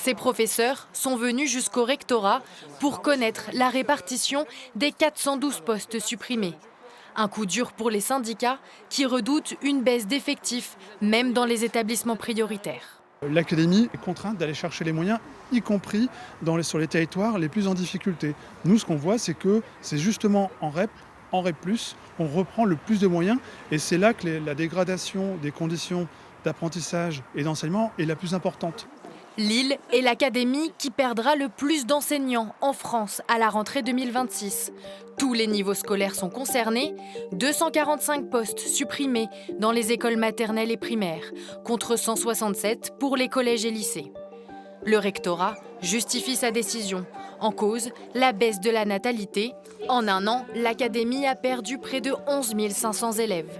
Ces professeurs sont venus jusqu'au rectorat pour connaître la répartition des 412 postes supprimés. Un coup dur pour les syndicats qui redoutent une baisse d'effectifs, même dans les établissements prioritaires. L'académie est contrainte d'aller chercher les moyens, y compris sur les territoires les plus en difficulté. Nous, ce qu'on voit, c'est que c'est justement en REP, on reprend le plus de moyens. Et c'est là que la dégradation des conditions d'apprentissage et d'enseignement est la plus importante. Lille est l'académie qui perdra le plus d'enseignants en France à la rentrée 2026. Tous les niveaux scolaires sont concernés, 245 postes supprimés dans les écoles maternelles et primaires, contre 167 pour les collèges et lycées. Le rectorat justifie sa décision. En cause, la baisse de la natalité. En un an, l'académie a perdu près de 11 500 élèves.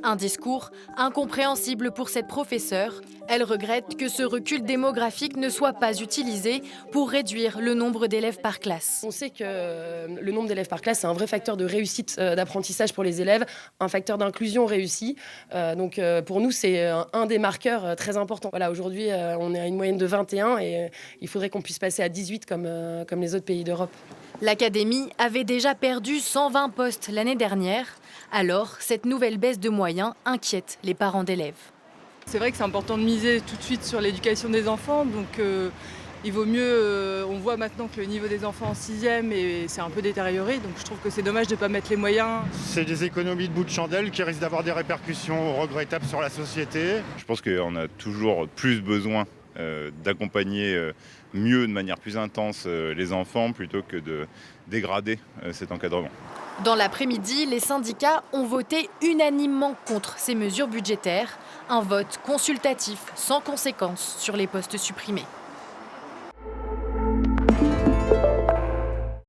Un discours incompréhensible pour cette professeure. Elle regrette que ce recul démographique ne soit pas utilisé pour réduire le nombre d'élèves par classe. On sait que le nombre d'élèves par classe, c'est un vrai facteur de réussite d'apprentissage pour les élèves, un facteur d'inclusion réussi. Donc pour nous, c'est un des marqueurs très importants. Voilà, aujourd'hui, on est à une moyenne de 21 et il faudrait qu'on puisse passer à 18 comme les autres pays d'Europe. L'académie avait déjà perdu 120 postes l'année dernière. Alors, cette nouvelle baisse de moyens inquiète les parents d'élèves. C'est vrai que c'est important de miser tout de suite sur l'éducation des enfants. Donc il vaut mieux, on voit maintenant que le niveau des enfants en 6e c'est un peu détérioré. Donc je trouve que c'est dommage de ne pas mettre les moyens. C'est des économies de bout de chandelle qui risquent d'avoir des répercussions regrettables sur la société. Je pense qu'on a toujours plus besoin d'accompagner mieux, de manière plus intense, les enfants plutôt que de dégrader cet encadrement. Dans l'après-midi, les syndicats ont voté unanimement contre ces mesures budgétaires. Un vote consultatif sans conséquence sur les postes supprimés.